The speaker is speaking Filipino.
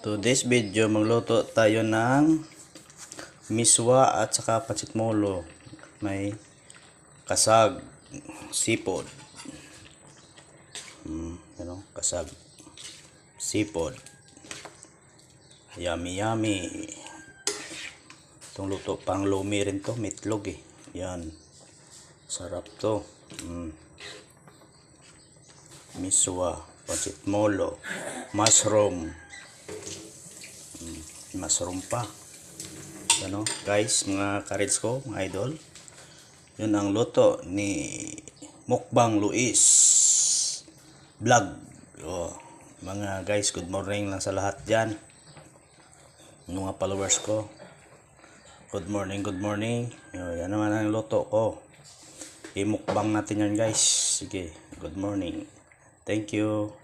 Today's video, magluto tayo ng miswa at saka pancit-molo. May kasag, sipod. Kasag, sipod. Yummy yummy. Itong luto pang lumi rin to, meatloaf eh. Yan. Sarap to. Miswa, pancit-molo, mushroom. Mushroom pa. Ano, guys, mga karits ko, mga idol. Yun ang luto ni Mukbang Luis Vlog. Mga guys, good morning lang sa lahat dyan. Mga followers ko. Good morning, good morning. Yan naman ang luto ko. I-mukbang natin yan, guys. Sige, good morning. Thank you.